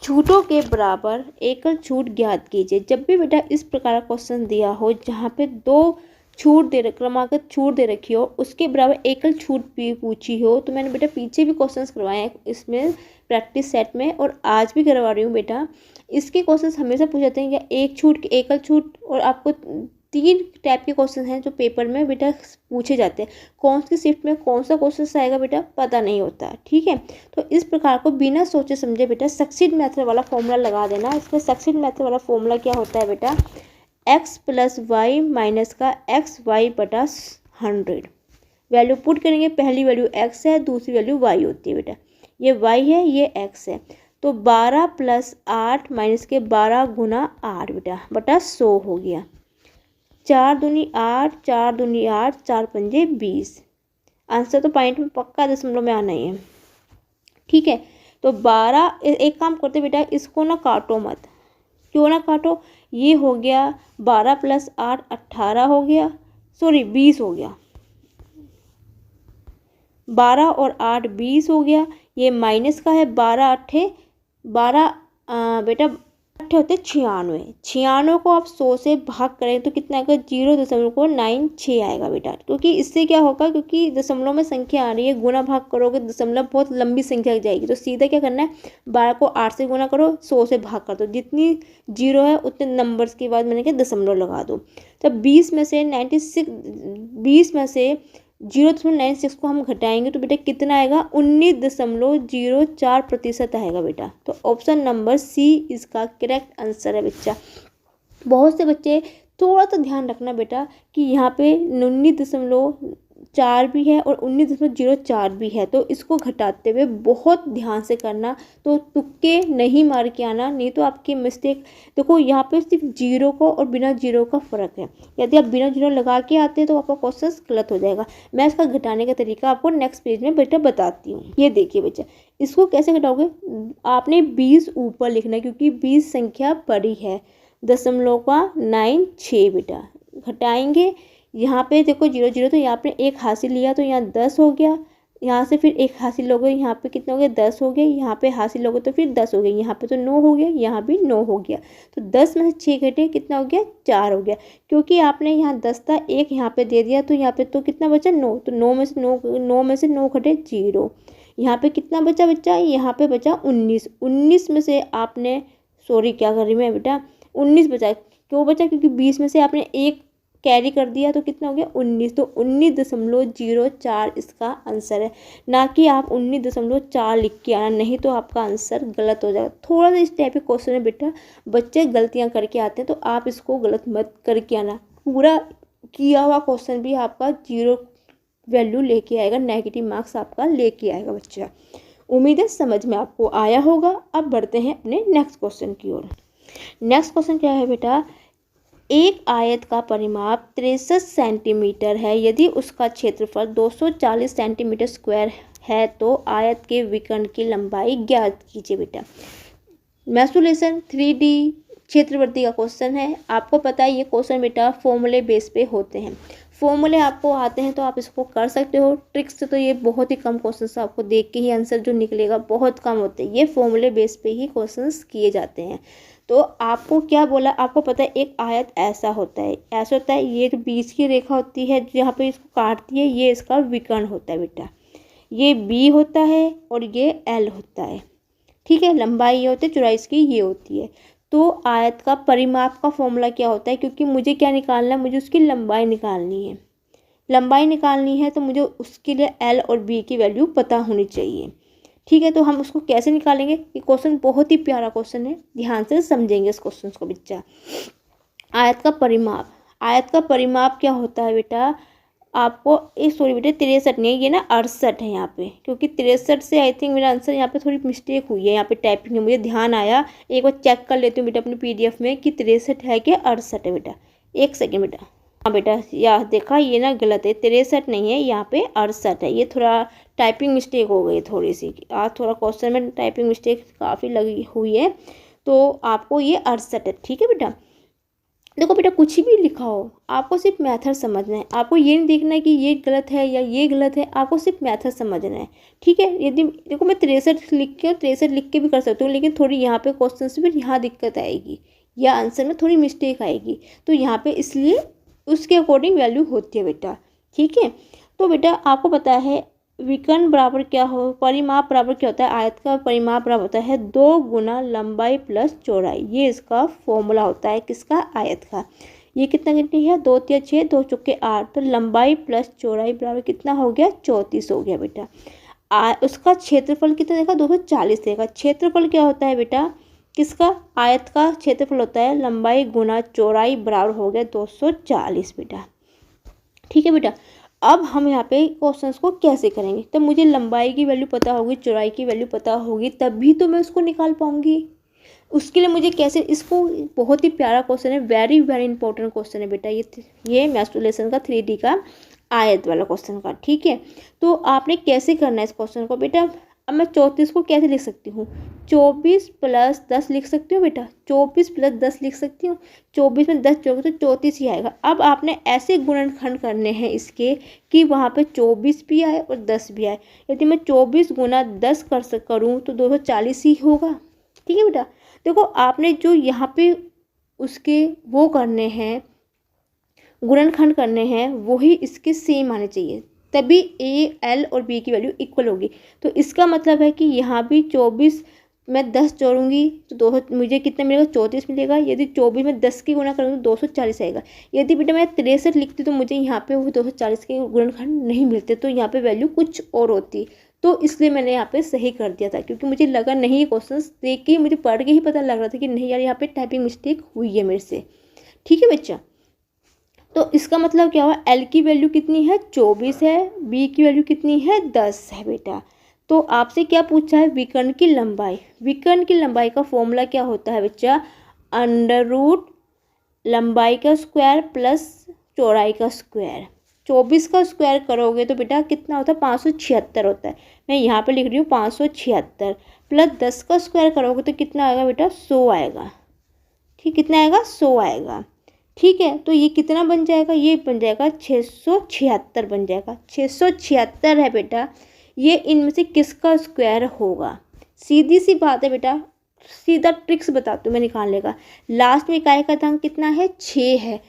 Speaker 1: छूटों के बराबर एकल छूट ज्ञात कीजिए। जब भी बेटा इस प्रकार का क्वेश्चन दिया हो जहाँ पे 2 क्रमागत छूट दे रखी हो, उसके बराबर एकल छूट भी पूछी हो, तो मैंने बेटा पीछे भी क्वेश्चंस करवाए हैं इसमें प्रैक्टिस सेट में, और आज भी करवा रही हूँ बेटा। इसके क्वेश्चन हमेशा पूछे जाते हैं या एक छूट, एकल छूट, और आपको 3 टाइप के क्वेश्चन हैं जो पेपर में बेटा पूछे जाते हैं। कौन सी शिफ्ट में कौन सा क्वेश्चन आएगा बेटा पता नहीं होता, ठीक है। तो इस प्रकार को बिना सोचे समझे बेटा सक्सीड मेथड वाला फॉर्मूला लगा देना। इसमें सक्सीड मेथड वाला फॉर्मूला क्या होता है बेटा, x प्लस वाई माइनस का एक्स वाई बटा 100। वैल्यू पुट करेंगे, पहली वैल्यू x है, दूसरी वैल्यू y होती है बेटा, ये y है, ये x है। तो 12 प्लस 8 माइनस के 12 गुना 8 बेटा बटा 100 हो गया। 4 दूनी 8, 4 दूनी 8, 4 पंजे 20। आंसर तो पॉइंट में पक्का दशमलव में आना ही है, ठीक है। तो 12, एक काम करते बेटा, इसको ना काटो मत, क्यों ना काटो, ये हो गया 12 प्लस 8 18 हो गया, सॉरी 20 हो गया, 12 और 8 20 हो गया। ये माइनस का है, 12 अट्ठे 12 बेटा अट्ठे होते 96, 96 को आप 100 से भाग करें तो कितना आएगा, 0.96 आएगा बेटा। क्योंकि इससे क्या होगा, क्योंकि दशमलव में संख्या आ रही है, गुना भाग करोगे दशमलव बहुत लंबी संख्या जाएगी, तो सीधा क्या करना है, 12 को 8 से गुना करो, 100 से भाग कर दो, जितनी जीरो है उतने नंबर्स के बाद मैंने क्या दशमलव लगा दो। तब 20 में से 0.96 को हम घटाएंगे तो बेटा कितना आएगा, 19.04% आएगा बेटा। तो ऑप्शन नंबर सी इसका करेक्ट आंसर है बच्चा। बहुत से बच्चे थोड़ा सा ध्यान रखना बेटा कि यहाँ पे 19.4 भी है और 19.04 भी है, तो इसको घटाते हुए बहुत ध्यान से करना, तो तुक्के नहीं मार के आना, नहीं तो आपकी मिस्टेक। देखो यहाँ पे सिर्फ जीरो का और बिना जीरो का फ़र्क है, यदि आप बिना जीरो लगा के आते हैं तो आपका क्वेश्चन गलत हो जाएगा। मैं इसका घटाने का तरीका आपको नेक्स्ट पेज में बेटा बताती हूँ। ये देखिए बच्चा, इसको कैसे घटाओगे, आपने 20 ऊपर लिखना है क्योंकि 20 संख्या बड़ी है, दशमलव का 96 बेटा घटाएंगे। यहाँ पे देखो 0 0, तो यहाँ पे 1 हासिल लिया तो यहाँ 10 हो गया, यहाँ से फिर 1 हासिल लोगे, यहाँ पे कितना हो गया 10 हो गया, यहाँ पे हासिल लोगे तो फिर 10 हो गया, यहाँ पे तो 9 हो गया, यहाँ भी 9 हो गया। तो 10 में से 6 घटे कितना हो गया, 4 हो गया। क्योंकि आपने यहाँ 10 था, 1 यहाँ पे दे दिया, तो यहाँ पे तो कितना बचा 9, तो 9 में से 9 घटे 0। यहाँ पे कितना बचा बच्चा, यहाँ पे बचा 19। 19 में से आपने, सॉरी क्या कर रही मैं बेटा, 19 बचा, क्यों बचा, क्योंकि 20 में से आपने 1 कैरी कर दिया तो कितना हो गया 19, तो 19.04 इसका आंसर है, ना कि आप 19.4 लिख के आना, नहीं तो आपका आंसर गलत हो जाएगा। थोड़ा सा इस टाइप के क्वेश्चन है बेटा, बच्चे गलतियां करके आते हैं, तो आप इसको गलत मत करके आना। पूरा किया हुआ क्वेश्चन भी आपका 0 वैल्यू लेके आएगा, नेगेटिव मार्क्स आपका लेके आएगा बच्चा। उम्मीद है समझ में आपको आया होगा। अब बढ़ते हैं अपने नेक्स्ट क्वेश्चन की ओर। नेक्स्ट क्वेश्चन क्या है बेटा, एक आयत का परिमाप 63 सेंटीमीटर है, यदि उसका क्षेत्रफल 240 सेंटीमीटर स्क्वायर है तो आयत के विकर्ण की लंबाई ज्ञात कीजिए बेटा। मेसोलेशन 3D क्षेत्रवर्ती का क्वेश्चन है। आपको पता है ये क्वेश्चन बेटा फॉर्मूले बेस पे होते हैं, फॉर्मूले आपको आते हैं तो आप इसको कर सकते हो। ट्रिक्स से तो ये बहुत ही कम क्वेश्चंस आपको देख के ही आंसर जो निकलेगा बहुत कम होते हैं, ये फॉर्मूले बेस पे ही क्वेश्चंस किए जाते हैं। तो आपको क्या बोला, आपको पता है एक आयत ऐसा होता है, ऐसा होता है, ये जो बीच की रेखा होती है जहाँ पे इसको काटती है, ये इसका विकर्ण होता है बेटा, ये B होता है और ये L होता है, ठीक है। लंबाई ये होती है, चौड़ाई इसकी ये होती है। तो आयत का परिमाप का फॉर्मूला क्या होता है, क्योंकि मुझे क्या निकालना है, मुझे उसकी लंबाई निकालनी है, लंबाई निकालनी है तो मुझे उसके लिए L और B की वैल्यू पता होनी चाहिए, ठीक है। तो हम उसको कैसे निकालेंगे, ये क्वेश्चन बहुत ही प्यारा क्वेश्चन है, ध्यान से समझेंगे इस क्वेश्चन को बच्चा। आयत का परिमाप, आयत का परिमाप क्या होता है बेटा, आपको सॉरी बेटा 63 नहीं, ये ना 68 है यहाँ पे, क्योंकि 63 से आई थिंक मेरा आंसर यहाँ पे थोड़ी मिस्टेक हुई है, यहाँ पे टाइपिंग में मुझे ध्यान आया, एक बार चेक कर लेती हूँ बेटा अपने PDF में कि 63 है कि 68 है बेटा। 1 सेकेंड बेटा, हाँ बेटा यह देखा, ये ना गलत है, 63 नहीं है, यहाँ पे 68 है, ये थोड़ा टाइपिंग मिस्टेक हो गई थोड़ी सी, आज थोड़ा क्वेश्चन में टाइपिंग मिस्टेक काफ़ी लगी हुई है, तो आपको ये 68 है, ठीक है बेटा। देखो बेटा कुछ भी लिखा हो, आपको सिर्फ मेथड समझना है, आपको ये नहीं देखना है कि ये गलत है या ये गलत है, आपको सिर्फ मेथड समझना है, ठीक है। यदि देखो मैं 63 लिख के 63 लिख के भी कर सकती हूँ, लेकिन थोड़ी यहाँ पे क्वेश्चन से फिर यहाँ दिक्कत आएगी या आंसर में थोड़ी मिस्टेक आएगी, तो यहाँ पे इसलिए उसके अकॉर्डिंग वैल्यू होती है बेटा, ठीक है। तो बेटा आपको पता है विकर्ण बराबर क्या हो, परिमाप बराबर क्या होता है, आयत का परिमाप बराबर होता है 2 गुना लंबाई प्लस चौड़ाई। ये इसका फॉर्मूला होता है किसका, आयत का। ये कितनी है, 2 तिया 6, 2 चौके 8, तो लंबाई प्लस चौड़ाई बराबर कितना हो गया, 34 हो गया बेटा। उसका क्षेत्रफल कितना देगा, 240 देगा। क्षेत्रफल क्या होता है बेटा, किसका, आयत का क्षेत्रफल होता है लंबाई गुना चौड़ाई बराबर हो गया 240 बेटा। ठीक है बेटा। अब हम यहाँ पे क्वेश्चंस को कैसे करेंगे, तब मुझे लंबाई की वैल्यू पता होगी, चौड़ाई की वैल्यू पता होगी, तभी तो मैं उसको निकाल पाऊंगी। उसके लिए मुझे कैसे, इसको बहुत ही प्यारा क्वेश्चन है, वेरी वेरी इंपॉर्टेंट क्वेश्चन है बेटा ये मैथ्स का 3D का आयत वाला क्वेश्चन का। ठीक है, तो आपने कैसे करना है इस क्वेश्चन को बेटा। अब मैं 34 को कैसे लिख सकती हूँ, 24 प्लस 10 लिख सकती हूँ बेटा, 24 प्लस 10 लिख सकती हूँ। 24 में 10 जोड़ो तो 34 ही आएगा। अब आपने ऐसे गुणनखंड करने हैं इसके कि वहाँ पे 24 भी आए और 10 भी आए। यदि मैं 24 गुना 10 करूँ तो 240 ही होगा। ठीक है बेटा। देखो आपने जो यहाँ पे उसके वो करने हैं, गुणनखंड करने हैं, वही इसके सेम आने चाहिए, तभी ए एल और बी की वैल्यू इक्वल होगी। तो इसका मतलब है कि यहाँ भी 24 में 10 जोड़ूंगी तो 200 मुझे कितना मिलेगा, 34 मिलेगा। यदि 24 में 10 की गुणा करूँगी तो 240 आएगा। यदि बेटा मैं 63 लिखती तो मुझे यहाँ पे वो 240 के गुणनखंड नहीं मिलते, तो यहाँ पे वैल्यू कुछ और होती। तो इसलिए मैंने यहाँ पे सही कर दिया था, क्योंकि मुझे लगा नहीं, ये क्वेश्चन देख के मुझे पढ़ के ही पता लग रहा था कि नहीं यार यहाँ पे टाइपिंग मिस्टेक हुई है मेरे से। ठीक है बच्चा। तो इसका मतलब क्या हुआ, एल की वैल्यू कितनी है, 24 है, बी की वैल्यू कितनी है, 10 है बेटा। तो आपसे क्या पूछा है, विकर्ण की लंबाई। विकर्ण की लंबाई का फॉर्मूला क्या होता है बच्चा, अंडर रूट लंबाई का स्क्वायर प्लस चौड़ाई का स्क्वायर। 24 का स्क्वायर करोगे तो बेटा कितना होता है, 576 होता है। मैं यहाँ पे लिख रही हूँ 576 प्लस 10 का स्क्वायर करोगे तो कितना आएगा बेटा, 100 आएगा। ठीक, कितना आएगा, 100 आएगा। ठीक है, तो ये कितना बन जाएगा, ये बन जाएगा 676 बन जाएगा। 676 है बेटा, ये इनमें से किसका स्क्वायर होगा। सीधी सी बात है बेटा, सीधा ट्रिक्स बताती हूँ मैं निकालने का। लास्ट में इकाई का अंक कितना है, 6 है।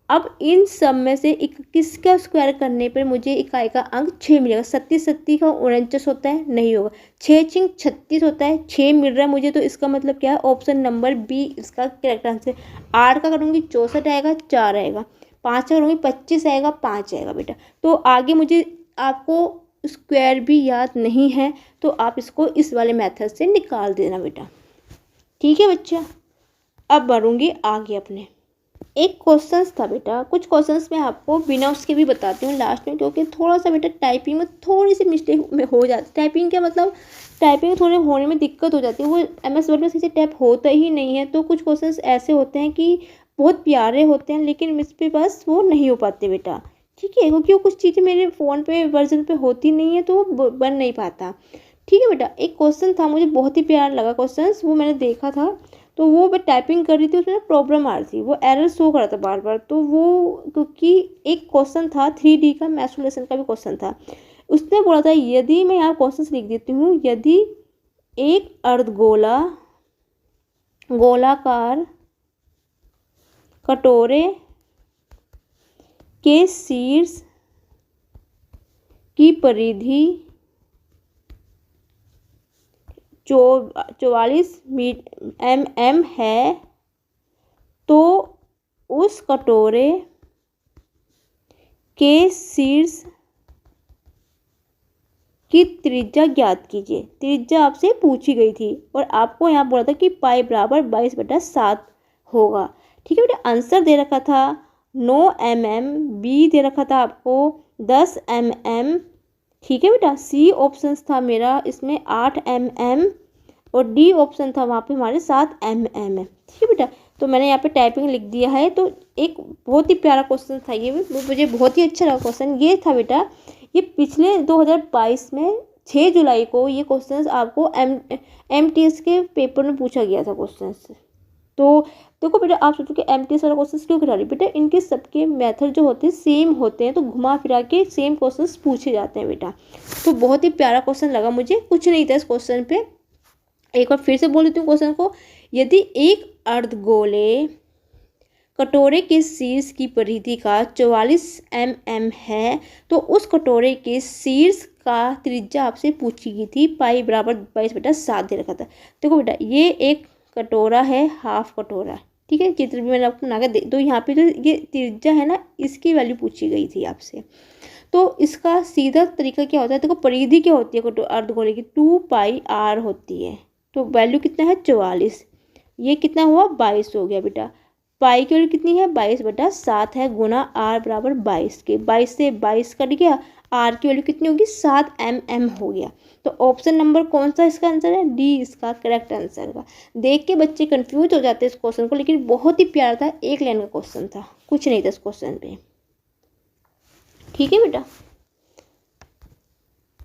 Speaker 1: अब इन सब में से किसका स्क्वायर करने पर मुझे इकाई का अंक 6 मिलेगा। 37 का 49 होता है, नहीं होगा। 6 छिंग 36 होता है, 6 मिल रहा है मुझे, तो इसका मतलब क्या है, ऑप्शन नंबर बी इसका करेक्ट आंसर। 8 का करूँगी 64 आएगा, 4 आएगा। 5 का करूँगी 25 आएगा, 5 आएगा बेटा। तो आगे मुझे आपको स्क्वायर भी याद नहीं है तो आप इसको इस वाले मेथड से निकाल देना बेटा। ठीक है बच्चा। अब बढ़ूँगी आगे अपने, एक क्वेश्चंस था बेटा, कुछ क्वेश्चंस मैं आपको बिना उसके भी बताती हूँ लास्ट में, क्योंकि थोड़ा सा बेटा टाइपिंग में थोड़ी सी मिस्टेक में हो जाती है। टाइपिंग क्या मतलब, टाइपिंग थोड़े होने में दिक्कत हो जाती है, वो MS वर्ड में सही से टाइप होता ही नहीं है। तो कुछ क्वेश्चंस ऐसे होते हैं कि बहुत प्यारे होते हैं, लेकिन इस पे बस वो नहीं हो पाते बेटा। ठीक है, क्योंकि वो कुछ चीज़ें मेरे फ़ोन पे वर्जन पे होती नहीं है, तो वो बन नहीं पाता। ठीक है बेटा। एक क्वेश्चन था, मुझे बहुत ही प्यारा लगा क्वेश्चन, वो मैंने देखा था, तो वो मैं टाइपिंग कर रही थी, उसमें प्रॉब्लम आ रही थी, वो एरर शो कर रहा था बार बार। तो वो क्योंकि एक क्वेश्चन था 3D का मैथ्स का भी क्वेश्चन था, उसने बोला था, यदि मैं यहाँ क्वेश्चन लिख देती हूँ, यदि एक अर्धगोला गोलाकार कटोरे के शीर्ष की परिधि 44 mm है, तो उस कटोरे के शीर्ष की त्रिज्या ज्ञात कीजिए। त्रिज्या आपसे पूछी गई थी और आपको यहाँ बोला था कि पाई बराबर 22/7 होगा। ठीक है बेटा। आंसर दे रखा था 9 mm, बी दे रखा था आपको 10 mm। ठीक है बेटा। सी ऑप्शन था मेरा इसमें 8 mm और डी ऑप्शन था वहाँ पे हमारे 7 mm है। ठीक है बेटा। तो मैंने यहाँ पे टाइपिंग लिख दिया है। तो एक बहुत ही प्यारा क्वेश्चन था ये, मुझे बहुत ही अच्छा लगा क्वेश्चन। ये था बेटा, ये पिछले 2022 में 6 जुलाई को ये क्वेश्चंस आपको MTS के पेपर में पूछा गया था क्वेश्चंस। तो देखो बेटा, आप सोचो कि MTS वाला क्वेश्चंस क्यों करा रही बेटा, इनके सबके मेथड जो होते हैं सेम होते हैं, तो घुमा फिरा के सेम क्वेश्चंस पूछे जाते हैं बेटा। तो बहुत ही प्यारा क्वेश्चन लगा मुझे, कुछ नहीं था इस क्वेश्चन पे। एक बार फिर से बोल देती हूँ क्वेश्चन को। यदि एक अर्धगोले कटोरे के शीर्ष की परिधि का 44 mm है, तो उस कटोरे के शीर्ष का त्रिज्या आपसे पूछी गई थी, पाई बराबर 22/7 दे रखा था। देखो बेटा ये एक कटोरा है, हाफ कटोरा, ठीक है, चित्र भी मैंने आपको बना के दे दो। यहाँ पे जो ये त्रिज्या है ना, इसकी वैल्यू पूछी गई थी आपसे। तो इसका सीधा तरीका क्या होता है, देखो परिधि क्या होती है अर्धगोले की, 2πr होती है। तो वैल्यू कितना है 44, ये कितना हुआ 22 हो गया बेटा। पाई की वैल्यू कितनी है 22/7 है, गुना r बराबर 22 के, 22 से 22 कट गया, r की वैल्यू कितनी होगी 7 mm हो गया। तो ऑप्शन नंबर कौन सा इसका आंसर है, डी इसका करेक्ट आंसर का। देख के बच्चे कंफ्यूज हो जाते हैं इस क्वेश्चन को, लेकिन बहुत ही प्यारा था, एक लाइन का क्वेश्चन था, कुछ नहीं था इस क्वेश्चन पे। ठीक है बेटा,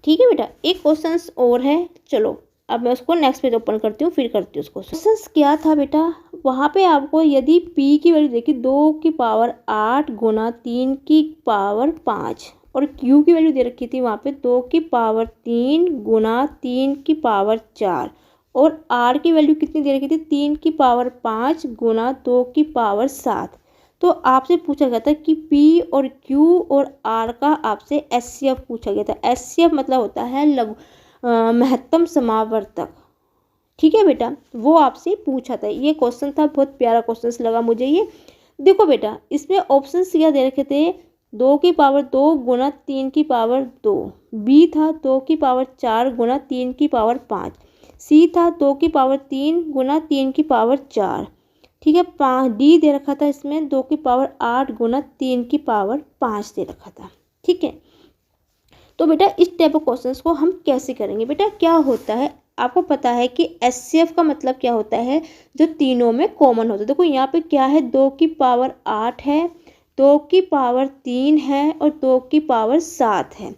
Speaker 1: ठीक है बेटा, एक क्वेश्चन और है, चलो अब मैं उसको नेक्स्ट पेज ओपन करती हूँ, फिर करती हूँ उसको। क्वेश्चन क्या था बेटा, वहाँ पे आपको यदि p की वैल्यू देखी 2⁸ गुना 3⁵ और q की वैल्यू दे रखी थी वहाँ पे 2⁵ गुना 3⁵ और r की वैल्यू कितनी दे रखी थी 3⁵ गुना 2⁵7। तो आपसे पूछा गया था कि p और q और r का आपसे HCF पूछा गया था। HCF मतलब होता है महत्तम समावर्तक, ठीक है बेटा, वो आपसे पूछा था। ये क्वेश्चन था, बहुत प्यारा क्वेश्चन लगा मुझे ये। देखो बेटा इसमें ऑप्शन क्या दे रखे थे, 2⁵2 गुना 3⁵2, बी था 2⁵4 गुना 3⁵5, सी था 2⁵3 गुना 3⁵4, ठीक है। डी दे रखा था इसमें 2⁸8 गुना 3⁵5 दे रखा था, ठीक है। तो बेटा इस टाइप ऑफ क्वेश्चंस को हम कैसे करेंगे बेटा, क्या होता है आपको पता है कि HCF का मतलब क्या होता है, जो तीनों में कॉमन होता है। देखो यहाँ पे क्या है 2⁸8 है, 2⁵3 है और 2⁸7 है।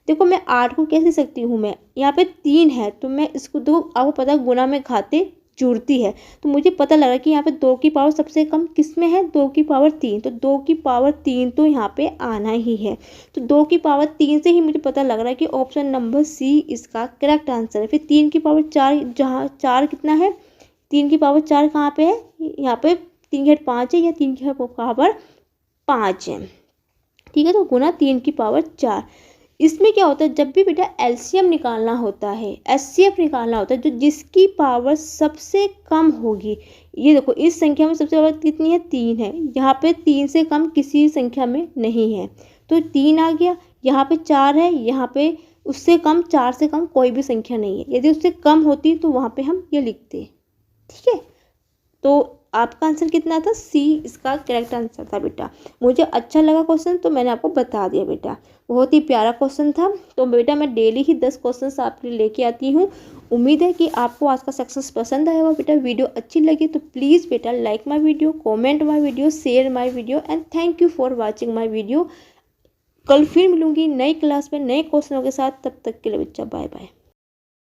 Speaker 1: देखो मैं 8 को कैसे सकती हूँ, मैं यहाँ पे 3 है तो मैं इसको, दो आपको पता है गुना में घाते जुड़ती है, तो मुझे पता लगा कि यहाँ पे 2 की पावर सबसे कम किस में है 2⁵3, तो 2⁵3 तो यहाँ पे आना ही है। तो 2⁵3 से ही मुझे पता लग रहा है कि ऑप्शन नंबर सी इसका करेक्ट आंसर है। फिर 3⁵4, जहाँ 4 कितना है 3⁵4 कहाँ पे है, यहाँ पे 3⁵5 है या 3⁵5 है, ठीक है। तो गुना 3⁵4। इसमें क्या होता है, जब भी बेटा एलसीएम निकालना होता है, एचसीएफ निकालना होता है, जो जिसकी पावर सबसे कम होगी, ये देखो इस संख्या में सबसे पावर कितनी है 3 है, यहाँ पे 3 से कम किसी संख्या में नहीं है, तो 3 आ गया। यहाँ पे 4 है, यहाँ पे उससे कम 4 से कम कोई भी संख्या नहीं है, यदि उससे कम होती तो वहाँ पे हम ये लिखते, ठीक है। तो आपका आंसर कितना था, सी इसका करेक्ट आंसर था बेटा। मुझे अच्छा लगा क्वेश्चन तो मैंने आपको बता दिया बेटा, बहुत ही प्यारा क्वेश्चन था। तो बेटा मैं डेली ही 10 क्वेश्चन आपके लिए लेके आती हूँ। उम्मीद है कि आपको आज का सेक्शन पसंद आया होगा बेटा। वीडियो अच्छी लगी तो प्लीज़ बेटा like my video, comment my video, share my video and thank you for watching my video. कल फिर मिलूंगी नई क्लास में नए क्वेश्चनों के साथ, तब तक के लिए बच्चा बाय बाय।